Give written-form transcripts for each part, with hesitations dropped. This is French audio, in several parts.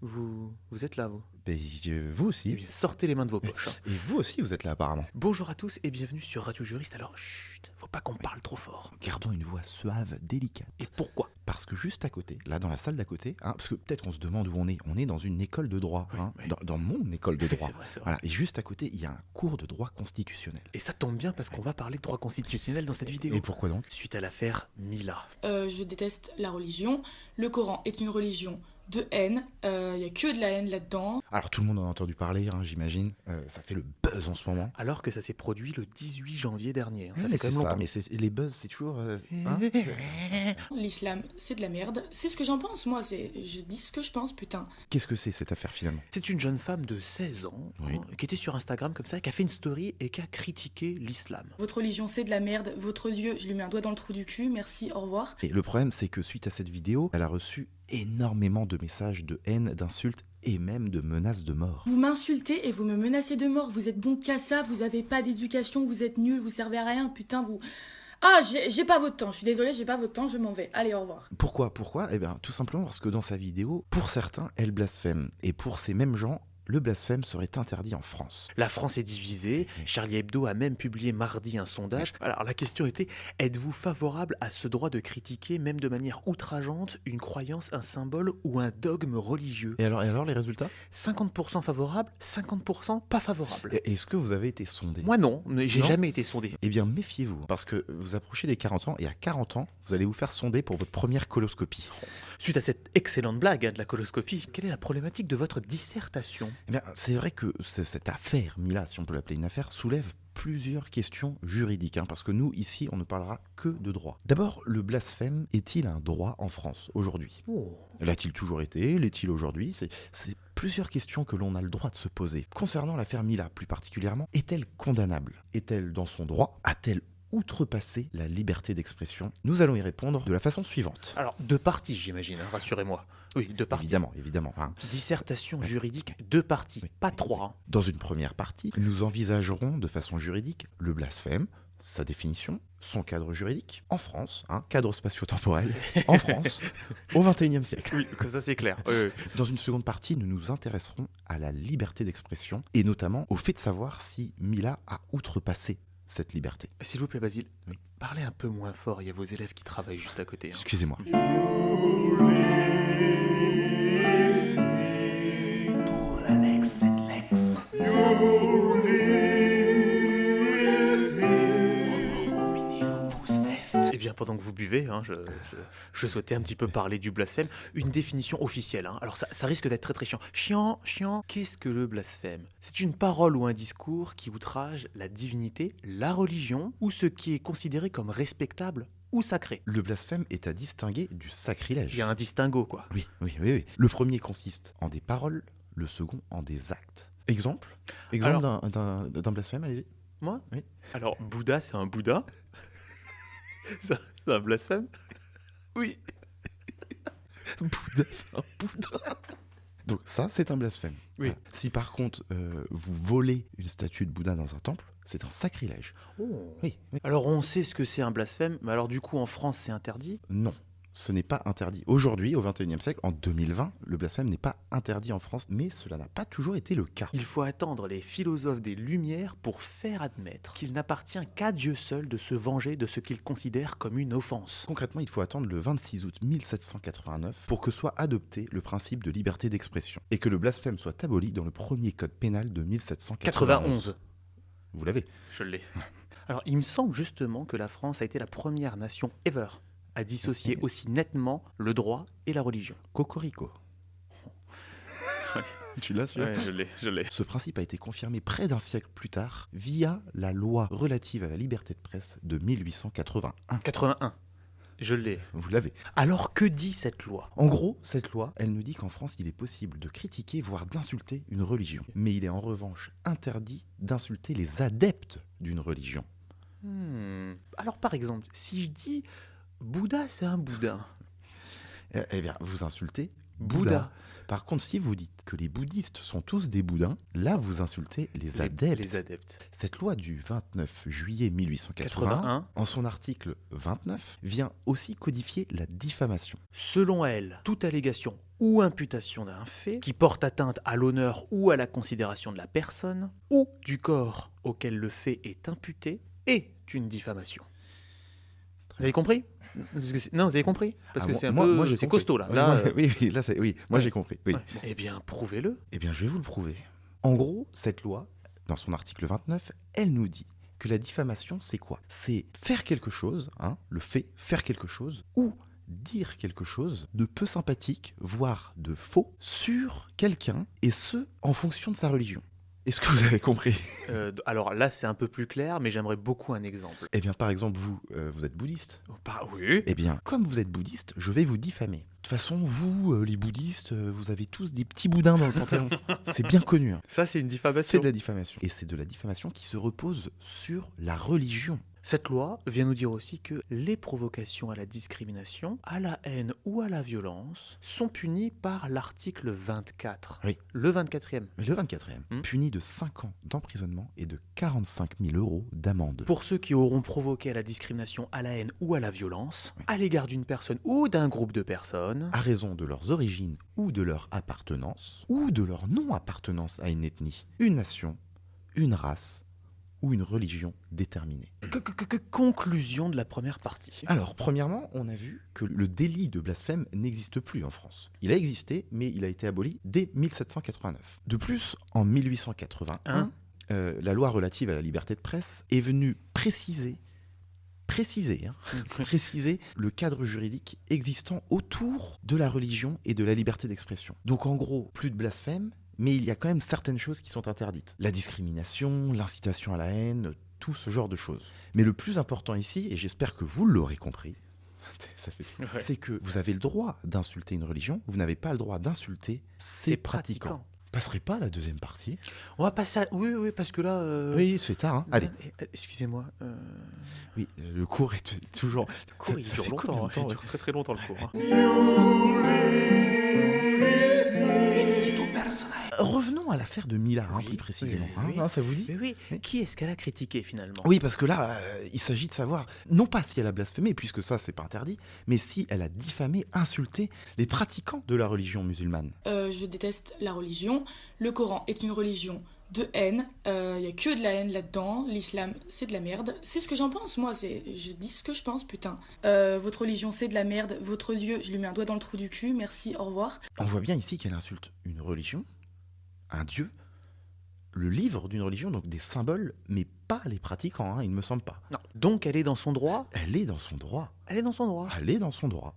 Vous êtes là, vous. Ben, vous Eh aussi. bien, sortez les mains de vos poches. Et vous aussi, vous êtes là apparemment. Bonjour à tous et bienvenue sur Radio Juriste. Alors, chut, faut pas qu'on parle trop fort. Gardons une voix suave, délicate. Et pourquoi? Parce que juste à côté, là dans la salle d'à côté, parce que peut-être qu'on se demande où on est dans une école de droit, Oui, oui. Dans mon école de droit. C'est vrai, c'est vrai. Voilà. Et juste à côté, il y a un cours de droit constitutionnel. Et ça tombe bien parce qu'on va parler de droit constitutionnel dans cette vidéo. Et pourquoi donc? Suite à l'affaire Mila. Je déteste la religion. Le Coran est une religion de haine. Il y a que de la haine là-dedans. Alors tout le monde en a entendu parler, j'imagine. Ça fait le buzz en ce moment. Alors que ça s'est produit le 18 janvier dernier. Ça Mais fait quand c'est même ça, longtemps. mais les buzz, c'est toujours... L'islam, c'est de la merde. C'est ce que j'en pense, moi. Je dis ce que je pense, putain. Qu'est-ce que c'est cette affaire finalement? C'est une jeune femme de 16 ans Oui. qui était sur Instagram comme ça, qui a fait une story et qui a critiqué l'islam. Votre religion, c'est de la merde. Votre Dieu, je lui mets un doigt dans le trou du cul. Merci, au revoir. Et le problème, c'est que suite à cette vidéo, elle a reçu énormément de messages de haine, d'insultes et même de menaces de mort. Vous m'insultez et vous me menacez de mort. Vous êtes bon qu'à ça. Vous avez pas d'éducation. Vous êtes nuls. Vous servez à rien. Putain, vous... Ah, j'ai pas votre temps. Je suis désolée, j'ai pas votre temps. Je m'en vais. Allez, au revoir. Pourquoi? Eh bien, tout simplement parce que dans sa vidéo, pour certains, elle blasphème. Et pour ces mêmes gens, le blasphème serait interdit en France. La France est divisée. Charlie Hebdo a même publié mardi un sondage. Alors la question était, êtes-vous favorable à ce droit de critiquer, même de manière outrageante, une croyance, un symbole ou un dogme religieux? Et alors les résultats? 50% favorable, 50% pas favorable. Est-ce que vous avez été sondé? Moi non, mais j'ai Non. jamais été sondé. Eh bien, méfiez-vous, parce que vous approchez des 40 ans, et à 40 ans, vous allez vous faire sonder pour votre première coloscopie. Suite à cette excellente blague de la coloscopie, quelle est la problématique de votre dissertation? Eh bien, c'est vrai que cette affaire, Mila, si on peut l'appeler une affaire, soulève plusieurs questions juridiques, parce que nous, ici, on ne parlera que de droit. D'abord, le blasphème est-il un droit en France, aujourd'hui? Oh. L'a-t-il toujours été? L'est-il aujourd'hui? C'est plusieurs questions que l'on a le droit de se poser. Concernant l'affaire Mila, plus particulièrement, est-elle condamnable? Est-elle dans son droit? A-t-elle outrepassé la liberté d'expression? Nous allons y répondre de la façon suivante. Alors, deux parties, j'imagine, rassurez-moi. Oui, deux parties. Évidemment. Dissertation juridique, deux parties, Oui. pas trois. Dans une première partie, nous envisagerons de façon juridique le blasphème, sa définition, son cadre juridique, en France, cadre spatio-temporel, en France, au XXIe siècle. Oui, comme ça c'est clair. Dans une seconde partie, nous nous intéresserons à la liberté d'expression, et notamment au fait de savoir si Mila a outrepassé cette liberté. S'il vous plaît, Basile, Oui. parlez un peu moins fort, il y a vos élèves qui travaillent juste à côté. Excusez-moi. Pour Alex et Lex. Homo homini lupus est. Eh bien, pendant que vous buvez, je souhaitais un petit peu parler du blasphème. Une définition officielle. Alors, ça risque d'être très très chiant. Chiant, qu'est-ce que le blasphème? C'est une parole ou un discours qui outrage la divinité, la religion, ou ce qui est considéré comme respectable ou sacré. Le blasphème est à distinguer du sacrilège. Il y a un distinguo, quoi. Oui. Le premier consiste en des paroles, le second en des actes. Exemple d'un blasphème, allez-y. Moi? Oui. Alors, Bouddha, c'est un Bouddha. C'est un blasphème? Oui. Bouddha, c'est un Bouddha. Donc ça, c'est un blasphème. Oui. Voilà. Si par contre, vous volez une statue de Bouddha dans un temple, c'est un sacrilège. Oh. Oui. Alors, on sait ce que c'est un blasphème, mais alors du coup, en France, c'est interdit? Non, ce n'est pas interdit. Aujourd'hui, au XXIe siècle, en 2020, le blasphème n'est pas interdit en France, mais cela n'a pas toujours été le cas. Il faut attendre les philosophes des Lumières pour faire admettre qu'il n'appartient qu'à Dieu seul de se venger de ce qu'il considère comme une offense. Concrètement, il faut attendre le 26 août 1789 pour que soit adopté le principe de liberté d'expression et que le blasphème soit aboli dans le premier code pénal de 1791. 91. Vous l'avez. Je l'ai. Alors, il me semble justement que la France a été la première nation ever à dissocier aussi nettement le droit et la religion. Cocorico. Tu l'as celui-là? je l'ai. Ce principe a été confirmé près d'un siècle plus tard via la loi relative à la liberté de presse de 1881. 81. Je l'ai. Vous l'avez. Alors, que dit cette loi? En gros, cette loi, elle nous dit qu'en France, il est possible de critiquer, voire d'insulter une religion. Mais il est en revanche interdit d'insulter les adeptes d'une religion. Alors, par exemple, si je dis Bouddha, c'est un boudin. Eh bien, vous insultez Bouddha. Par contre, si vous dites que les bouddhistes sont tous des boudins, là vous insultez les adeptes. Les adeptes. Cette loi du 29 juillet 1881, 81. en son article 29, vient aussi codifier la diffamation. Selon elle, toute allégation ou imputation d'un fait qui porte atteinte à l'honneur ou à la considération de la personne ou du corps auquel le fait est imputé est une diffamation. Vous avez compris? Non, vous avez compris? Parce que c'est un peu j'ai c'est compris. costaud là. Oui, Là, moi ouais. j'ai compris. Oui. ouais. Bon, eh bien, prouvez-le. Eh bien, je vais vous le prouver. En gros, cette loi, dans son article 29, elle nous dit que la diffamation, c'est quoi? C'est faire quelque chose, le fait, faire quelque chose, ou dire quelque chose de peu sympathique, voire de faux, sur quelqu'un, et ce, en fonction de sa religion. Est-ce que vous avez compris? Alors là, c'est un peu plus clair, mais j'aimerais beaucoup un exemple. Eh bien, par exemple, vous êtes bouddhiste. Oui. Eh bien, comme vous êtes bouddhiste, je vais vous diffamer. De toute façon, vous, les bouddhistes, vous avez tous des petits boudins dans le pantalon. C'est bien connu. Ça, c'est une C'est diffamation. de la diffamation. Et c'est de la diffamation qui se repose sur la religion. Cette loi vient nous dire aussi que les provocations à la discrimination, à la haine ou à la violence sont punies par l'article 24. Oui. Le 24e. Mais le 24e, puni de 5 ans d'emprisonnement et de 45 000 € d'amende. Pour ceux qui auront provoqué à la discrimination, à la haine ou à la violence, à l'égard d'une personne ou d'un groupe de personnes, À raison de leurs origines ou de leur appartenance, ou de leur non-appartenance à une ethnie, une nation, une race ou une religion déterminée. Conclusion de la première partie. Alors, premièrement, on a vu que le délit de blasphème n'existe plus en France. Il a existé, mais il a été aboli dès 1789. De plus, en 1881, la loi relative à la liberté de presse est venue préciser le cadre juridique existant autour de la religion et de la liberté d'expression. Donc en gros, plus de blasphème, mais il y a quand même certaines choses qui sont interdites. La discrimination, l'incitation à la haine, tout ce genre de choses. Mais le plus important ici, et j'espère que vous l'aurez compris, c'est que vous avez le droit d'insulter une religion, vous n'avez pas le droit d'insulter ses pratiquants. Passerait pas à la deuxième partie? On va passer à... Oui, parce que là... Oui, il se fait tard. Allez. Excusez-moi. Oui, le cours est toujours... Le cours, il dure fait longtemps. combien de temps, Il dure très très longtemps, le cours. Institut personnel. Revenons à l'affaire de Mila, Oui, plus précisément. oui, oui. Ça vous dit? Mais oui, Oui. qui est-ce qu'elle a critiqué finalement? Oui, parce que là, il s'agit de savoir, non pas si elle a blasphémé, puisque ça, c'est pas interdit, mais si elle a diffamé, insulté les pratiquants de la religion musulmane. Je déteste la religion. Le Coran est une religion de haine. Il y a que de la haine là-dedans. L'islam, c'est de la merde. C'est ce que j'en pense, moi. Je dis ce que je pense, putain. Votre religion, c'est de la merde. Votre Dieu, je lui mets un doigt dans le trou du cul. Merci, au revoir. On voit bien ici qu'elle insulte une religion, un dieu, le livre d'une religion, donc des symboles, mais pas les pratiquants, il ne me semble pas. Non. Donc elle est dans son droit? Elle est dans son droit. Elle est dans son droit. Elle est dans son droit.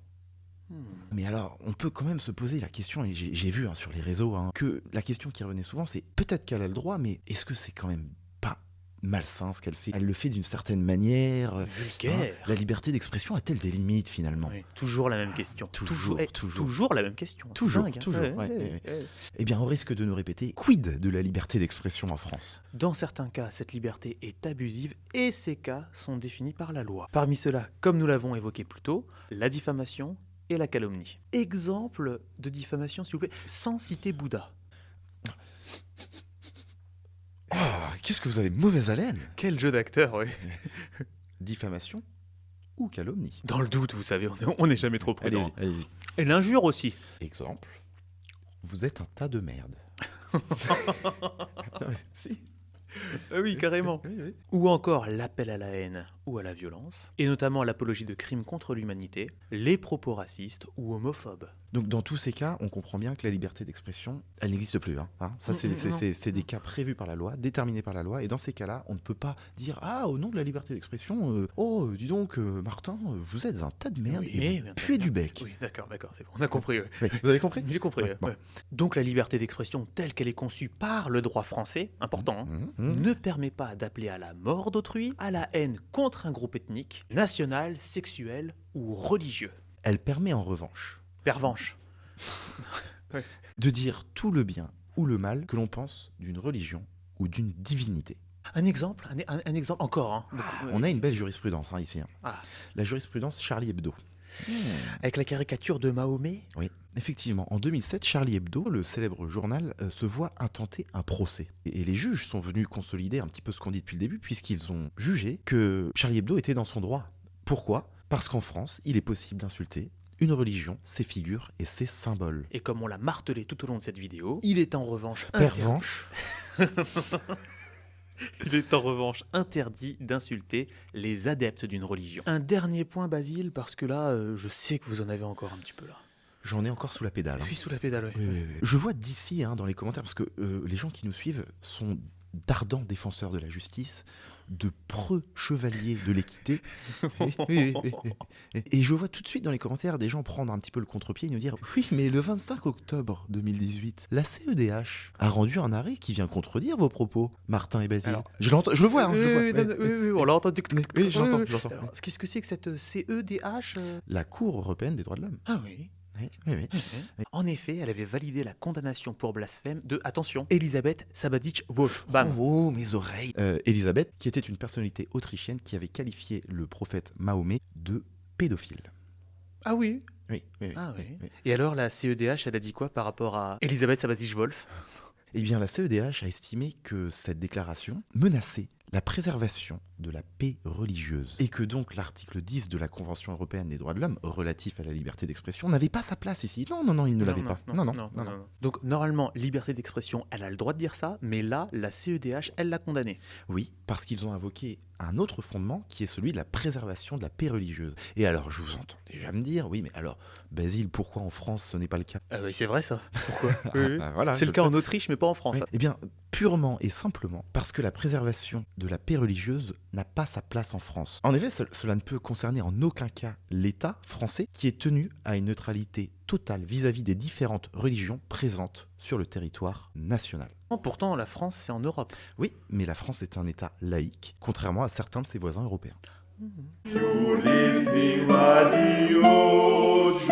Mais alors, on peut quand même se poser la question, et j'ai vu sur les réseaux, que la question qui revenait souvent, c'est peut-être qu'elle a le droit, mais est-ce que c'est quand même pas malsain ce qu'elle fait? Elle le fait d'une certaine manière. Vulgaire. La liberté d'expression a-t-elle des limites finalement? Oui, toujours la même question. Toujours. Toujours la même question. C'est Toujours, dingue, hein. toujours, ouais. Eh bien, au risque de nous répéter, quid de la liberté d'expression en France? Dans certains cas, cette liberté est abusive et ces cas sont définis par la loi. Parmi ceux-là, comme nous l'avons évoqué plus tôt, la diffamation et la calomnie. Exemple de diffamation, s'il vous plaît, sans citer Bouddha. Oh, qu'est-ce que vous avez mauvaise haleine? Quel jeu d'acteur, oui. Diffamation ou calomnie? Dans le doute, vous savez, on n'est jamais trop prudent. Allez-y. Et l'injure aussi. Exemple, vous êtes un tas de merde. Non, mais si. Ah oui, carrément. Oui. Ou encore l'appel à la haine ou à la violence, et notamment l'apologie de crimes contre l'humanité, les propos racistes ou homophobes. Donc dans tous ces cas, on comprend bien que la liberté d'expression, elle n'existe plus. Ça, c'est des cas prévus par la loi, déterminés par la loi, et dans ces cas-là, on ne peut pas dire « Ah, au nom de la liberté d'expression, dis donc, Martin, vous êtes un tas de merde et vous puez du bec. » Oui, d'accord, c'est bon, on a compris. Oui, vous avez compris? J'ai compris. Ouais, bon. Ouais. Donc la liberté d'expression telle qu'elle est conçue par le droit français, important, ne permet pas d'appeler à la mort d'autrui, à la haine contre un groupe ethnique, national, sexuel ou religieux. Elle permet en revanche Pervenche. de dire tout le bien ou le mal que l'on pense d'une religion ou d'une divinité. Un exemple, un exemple encore. On a une belle jurisprudence ici. Ah. La jurisprudence Charlie Hebdo. Avec la caricature de Mahomet. Oui, effectivement. En 2007, Charlie Hebdo, le célèbre journal, se voit intenter un procès. Et les juges sont venus consolider un petit peu ce qu'on dit depuis le début, puisqu'ils ont jugé que Charlie Hebdo était dans son droit. Pourquoi ? Parce qu'en France, il est possible d'insulter une religion, ses figures et ses symboles. Et comme on l'a martelé tout au long de cette vidéo, il est en revanche Pervenche. Il est en revanche interdit d'insulter les adeptes d'une religion. Un dernier point, Basile, parce que là, je sais que vous en avez encore un petit peu là. J'en ai encore sous la pédale. Je suis sous la pédale, oui. Oui, oui, oui. Je vois d'ici dans les commentaires, parce que les gens qui nous suivent sont d'ardents défenseurs de la justice, de preux chevaliers de l'équité. Oui, oui, oui, oui. Et je vois tout de suite dans les commentaires des gens prendre un petit peu le contre-pied et nous dire « Oui, mais le 25 octobre 2018, la CEDH a rendu un arrêt qui vient contredire vos propos, Martin et Basile. » Alors, Je le vois, hein, je le vois. Oui, on l'a entendu. Oui, j'entends. Alors, qu'est-ce que c'est que cette CEDH La Cour européenne des droits de l'homme. Ah oui. Oui, oui, oui. En effet, elle avait validé la condamnation pour blasphème de, attention, Elisabeth Sabaditch-Wolf. Bam. Oh, mes oreilles. Elisabeth, qui était une personnalité autrichienne qui avait qualifié le prophète Mahomet de pédophile. Ah oui. Oui, oui, oui. Ah oui. oui. Et alors, la CEDH, elle a dit quoi par rapport à Elisabeth Sabaditch-Wolf? Eh bien, la CEDH a estimé que cette déclaration menaçait la préservation de la paix religieuse et que donc l'article 10 de la Convention européenne des droits de l'homme relatif à la liberté d'expression n'avait pas sa place ici. Non, il ne l'avait pas. Non. Donc, normalement, liberté d'expression, elle a le droit de dire ça, mais là, la CEDH, elle l'a condamné. Oui, parce qu'ils ont invoqué un autre fondement qui est celui de la préservation de la paix religieuse. Et alors, je vous entends déjà me dire, oui, mais alors, Basile, pourquoi en France ce n'est pas le cas? Oui, c'est vrai ça. Pourquoi? Oui. Voilà, C'est le cas en Autriche, mais pas en France. Oui. Eh bien, purement et simplement parce que la préservation de la paix religieuse n'a pas sa place en France. En effet, cela ne peut concerner en aucun cas l'État français qui est tenu à une neutralité totale vis-à-vis des différentes religions présentes sur le territoire national. Pourtant, la France, c'est en Europe. Oui, mais la France est un État laïque, contrairement à certains de ses voisins européens. You're listening Radio Jurist.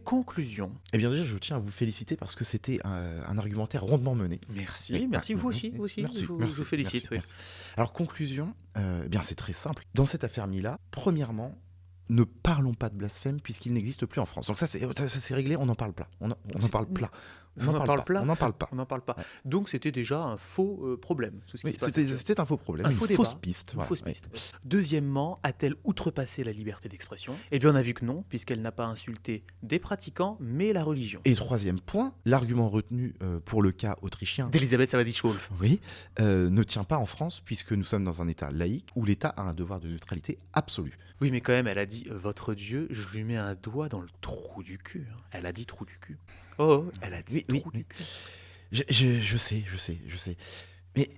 Conclusion. Eh bien déjà, je tiens à vous féliciter parce que c'était un argumentaire rondement mené. Merci, merci, vous aussi. Merci, je vous félicite. Oui. merci. Alors, conclusion, eh bien c'est très simple. Dans cette affaire Mila, premièrement, ne parlons pas de blasphème puisqu'il n'existe plus en France. Donc ça c'est réglé, on n'en parle pas. On en parle plat. On n'en parle pas. Ouais. Donc c'était déjà un faux problème. Tout ce qui Oui, se passe c'était un faux problème, un une faux fausse débat, piste. Une Voilà, fausse ouais. piste. Deuxièmement, a-t-elle outrepassé la liberté d'expression? Eh bien, on a vu que non, puisqu'elle n'a pas insulté des pratiquants, mais la religion. Et troisième point, l'argument retenu pour le cas autrichien D'Elisabeth Sabaditch-Wolf. oui, ne tient pas en France puisque nous sommes dans un État laïque où l'État a un devoir de neutralité absolue. Oui, mais quand même, elle a dit votre Dieu, je lui mets un doigt dans le trou du cul. Elle a dit trou du cul. Oh, elle a dit trou du cul. Je sais. Mais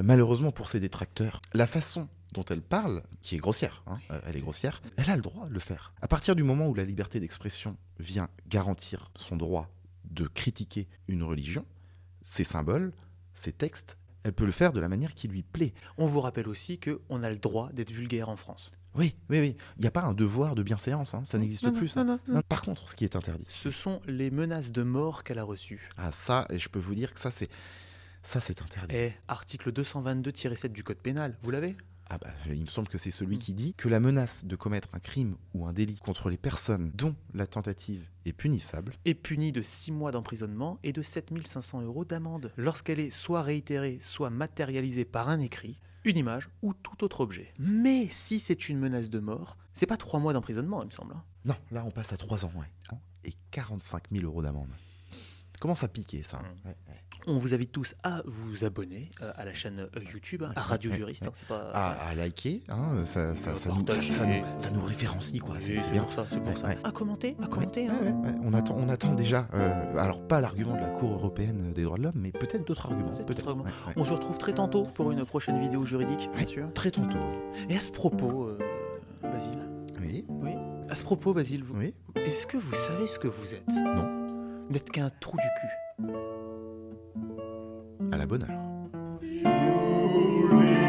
malheureusement pour ses détracteurs, la façon dont elle parle, qui est grossière, elle est grossière, elle a le droit de le faire. À partir du moment où la liberté d'expression vient garantir son droit de critiquer une religion, ses symboles, ses textes, elle peut le faire de la manière qui lui plaît. On vous rappelle aussi qu'on a le droit d'être vulgaire en France. Oui. Il n'y a pas un devoir de bienséance, ça n'existe plus. Ça. Non. Par contre, ce qui est interdit, Ce sont les menaces de mort qu'elle a reçues. ah ça, et je peux vous dire que ça c'est interdit. Et article 222-7 du Code pénal, vous l'avez? Ah bah, il me semble que c'est celui qui dit que la menace de commettre un crime ou un délit contre les personnes dont la tentative est punissable Est punie de 6 mois d'emprisonnement et de 7 500 € d'amende lorsqu'elle est soit réitérée, soit matérialisée par un écrit, une image ou tout autre objet. Mais si c'est une menace de mort, c'est pas 3 mois d'emprisonnement, il me semble. Non, là on passe à 3 ans, ouais. Et 45 000 € d'amende. Commence à piquer ça. Ouais. On vous invite tous à vous abonner à la chaîne YouTube, à Radio Juriste. C'est pas... À liker, ça nous référencie, quoi. Oui, c'est bien. pour ça, c'est pour ça. Ouais. À commenter. Ouais. On attend déjà, alors pas l'argument de la Cour européenne des droits de l'homme, mais peut-être d'autres arguments. Peut-être. Ouais. On se retrouve très tantôt pour une prochaine vidéo juridique, bien sûr. Très tantôt. Et à ce propos, Basile, Oui. à ce propos, Basile, Oui. est-ce que vous savez ce que vous êtes? Non. Vous n'êtes qu'un trou du cul. À la bonne heure. Jurist.